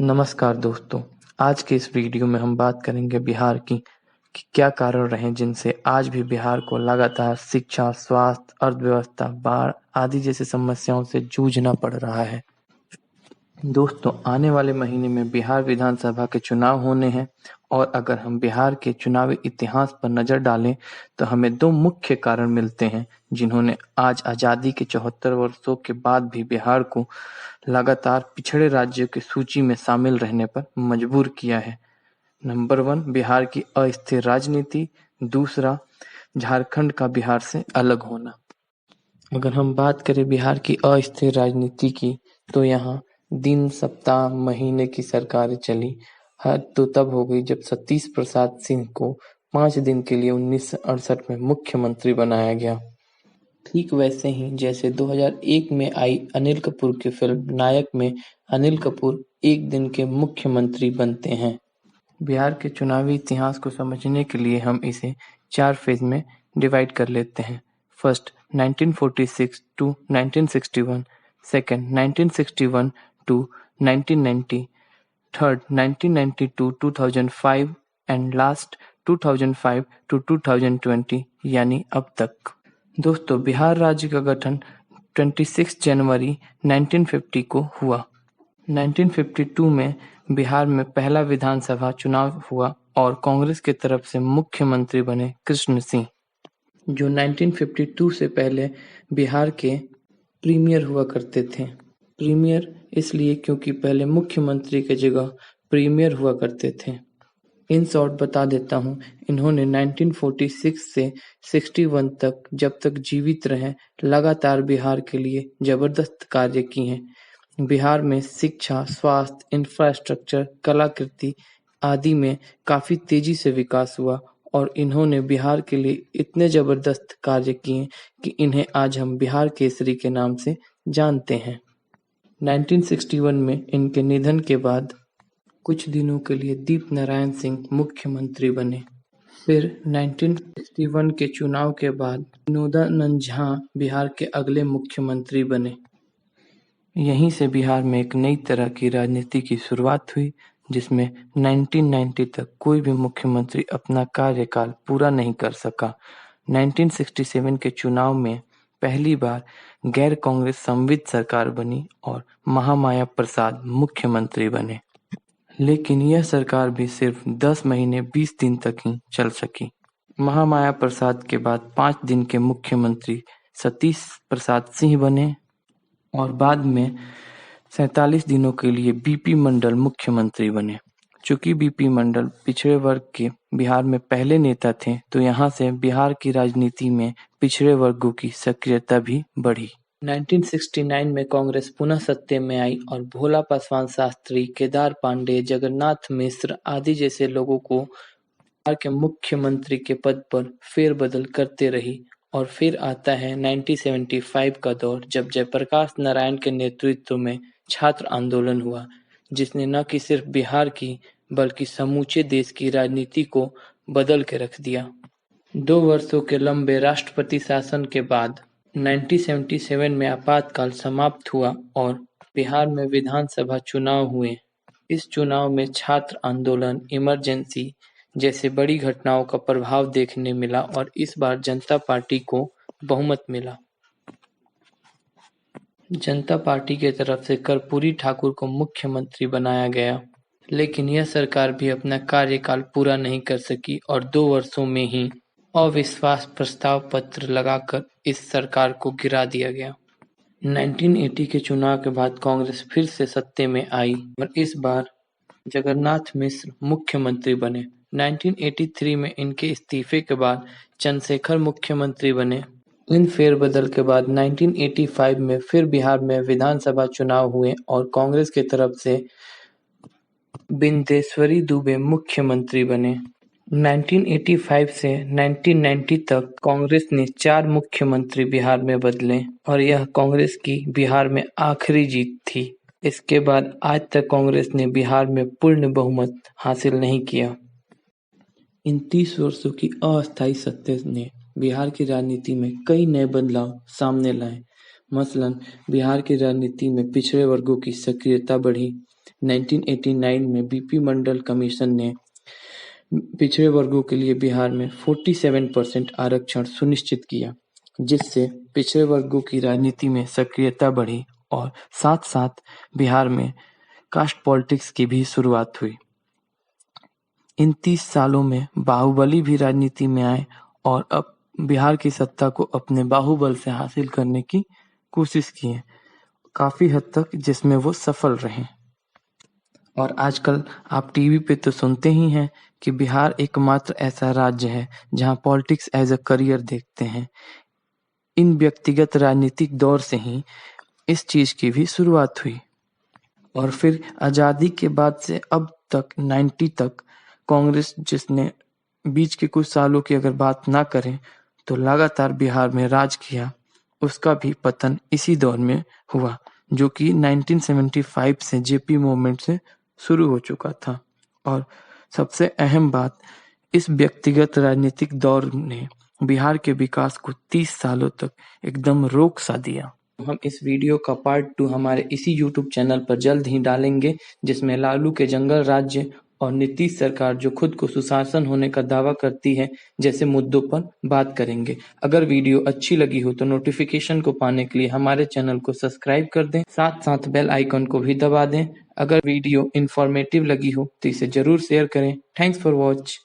नमस्कार दोस्तों। आज के इस वीडियो में हम बात करेंगे बिहार की कि क्या कारण रहे जिनसे आज भी बिहार को लगातार शिक्षा, स्वास्थ्य, अर्थव्यवस्था, बाढ़ आदि जैसी समस्याओं से जूझना पड़ रहा है। दोस्तों, आने वाले महीने में बिहार विधानसभा के चुनाव होने हैं और अगर हम बिहार के चुनावी इतिहास पर नजर डालें तो हमें दो मुख्य कारण मिलते हैं जिन्होंने आज आज़ादी के 74 वर्षों के बाद भी बिहार को लगातार पिछड़े राज्यों की सूची में शामिल रहने पर मजबूर किया है। नंबर 1, बिहार की अस्थिर राजनीति। दूसरा, झारखंड का बिहार से अलग होना। अगर हम बात करें बिहार की अस्थिर राजनीति की तो यहाँ दिन, सप्ताह, महीने की सरकारें चली। हद तो तब हो गई जब सतीश प्रसाद सिंह को 5 दिन के लिए 1968 में मुख्यमंत्री बनाया गया। ठीक वैसे ही जैसे 2001 में आई अनिल कपूर की फिल्म नायक में अनिल कपूर एक दिन के मुख्यमंत्री बनते हैं। बिहार के चुनावी इतिहास को समझने के लिए हम इसे 4 फेज में डिवाइड कर लेते हैं। First 1946 to 1961, second 1961 to 1990, third 1990 to 2005 and last 2005 to 2020 यानी अब तक। दोस्तों, बिहार राज्य का गठन 26 जनवरी 1950 को हुआ। 1952 में बिहार में पहला विधानसभा चुनाव हुआ और कांग्रेस की तरफ से मुख्यमंत्री बने कृष्ण सिंह, जो 1952 से पहले बिहार के प्रीमियर हुआ करते थे। प्रीमियर इसलिए क्योंकि पहले मुख्यमंत्री की जगह प्रीमियर हुआ करते थे। इन शॉर्ट बता देता हूँ, इन्होंने 1946 से 61 तक जब तक जीवित रहे लगातार बिहार के लिए जबरदस्त कार्य किए हैं। बिहार में शिक्षा, स्वास्थ्य, इंफ्रास्ट्रक्चर, कलाकृति आदि में काफी तेजी से विकास हुआ और इन्होंने बिहार के लिए इतने जबरदस्त कार्य किए कि इन्हें आज हम बिहार केसरी के नाम से जानते हैं। 1961 में इनके निधन के बाद कुछ दिनों के लिए दीप नारायण सिंह मुख्यमंत्री बने। फिर 1961 के चुनाव के बाद विनोदानंद झा बिहार के अगले मुख्यमंत्री बने। यहीं से बिहार में एक नई तरह की राजनीति की शुरुआत हुई जिसमें 1990 तक कोई भी मुख्यमंत्री अपना कार्यकाल पूरा नहीं कर सका। 1967 के चुनाव में पहली बार गैर कांग्रेस समवित सरकार बनी और महामाया प्रसाद मुख्यमंत्री बने, लेकिन यह सरकार भी सिर्फ 10 महीने 20 दिन तक ही चल सकी। महामाया प्रसाद के बाद 5 दिन के मुख्यमंत्री सतीश प्रसाद सिंह बने और बाद में 47 दिनों के लिए बीपी मंडल मुख्यमंत्री बने। चूंकि बीपी मंडल पिछड़े वर्ग के बिहार में पहले नेता थे तो यहाँ से बिहार की राजनीति में पिछड़े वर्गों की सक्रियता भी बढ़ी। 1969 में कांग्रेस पुनः सत्ता में आई और भोला पासवान शास्त्री, केदार पांडे, जगन्नाथ मिश्र आदि जैसे लोगों को बिहार के मुख्यमंत्री के पद पर फेरबदल करते रही। और फिर आता है 1975 का दौर, जब जयप्रकाश नारायण के नेतृत्व में छात्र आंदोलन हुआ, जिसने न कि सिर्फ बिहार की बल्कि समूचे देश की राजनीति को बदल के रख दिया। 2 वर्षों के लंबे राष्ट्रपति शासन के बाद 1977 में आपातकाल समाप्त हुआ और बिहार में विधानसभा चुनाव हुए। इस चुनाव में छात्र आंदोलन, इमरजेंसी जैसे बड़ी घटनाओं का प्रभाव देखने मिला और इस बार जनता पार्टी को बहुमत मिला। जनता पार्टी की तरफ से कर्पूरी ठाकुर को मुख्यमंत्री बनाया गया, लेकिन यह सरकार भी अपना कार्यकाल पूरा नहीं कर सकी और 2 वर्षों में ही अविश्वास प्रस्ताव पत्र लगाकर इस सरकार को गिरा दिया गया। 1980 के चुनाव के बाद कांग्रेस फिर से सत्ते में आई और इस बार जगन्नाथ मिश्र मुख्यमंत्री बने। 1983 में इनके इस्तीफे के बाद चंद्रशेखर मुख्यमंत्री बने। इन फेरबदल के बाद 1985 में फिर बिहार में विधानसभा चुनाव हुए और कांग्रेस की तरफ से बिंदेश्वरी दुबे मुख्यमंत्री बने। 1985 से 1990 तक कांग्रेस ने 4 मुख्यमंत्री बिहार में बदले और यह कांग्रेस की बिहार में आखिरी जीत थी। इसके बाद आज तक कांग्रेस ने बिहार में पूर्ण बहुमत हासिल नहीं किया। इन 30 वर्षों की अस्थायी सत्ता ने बिहार की राजनीति में कई नए बदलाव सामने लाए। मसलन बिहार की राजनीति में पिछड़े वर्गों की सक्रियता बढ़ी, 1989 में बीपी मंडल कमीशन ने पिछड़े वर्गों के लिए बिहार में 47% आरक्षण सुनिश्चित किया, जिससे पिछड़े वर्गों की राजनीति में सक्रियता बढ़ी और साथ-साथ बिहार में कास्ट पॉलिटिक्स की भी शुरुआत हुई। इन 30 सालों में बाहुबली भी राजनीति में आए और अब बिहार की सत्ता को अपने बाहुबल से हासिल करने की कोशिश की है, काफी हद तक, जिसमें वो सफल रहे। और आजकल आप टीवी पे तो सुनते ही हैं कि बिहार एकमात्र ऐसा राज्य है जहां पॉलिटिक्स एज अ करियर देखते हैं। इन व्यक्तिगत राजनीतिक दौर से ही इस चीज की भी शुरुआत हुई और फिर आजादी के बाद से अब तक 90 तक कांग्रेस, जिसने बीच के कुछ सालों की अगर बात ना करें तो लगातार बिहार में राज किया, उसका भी पतन इसी दौर में हुआ, जो कि 1975 से जेपी मूवमेंट से शुरू हो चुका था। और सबसे अहम बात, इस व्यक्तिगत राजनीतिक दौर ने बिहार के विकास को 30 सालों तक एकदम रोक सा दिया। हम इस वीडियो का पार्ट 2 हमारे इसी यूट्यूब चैनल पर जल्द ही डालेंगे, जिसमें लालू के जंगल राज्य और नीतीश सरकार जो खुद को सुशासन होने का दावा करती है जैसे मुद्दों पर बात करेंगे। अगर वीडियो अच्छी लगी हो तो नोटिफिकेशन को पाने के लिए हमारे चैनल को सब्सक्राइब कर दें, साथ-साथ बेल आइकन को भी दबा दें। अगर वीडियो इन्फॉर्मेटिव लगी हो तो इसे जरूर शेयर करें। Thanks for watch.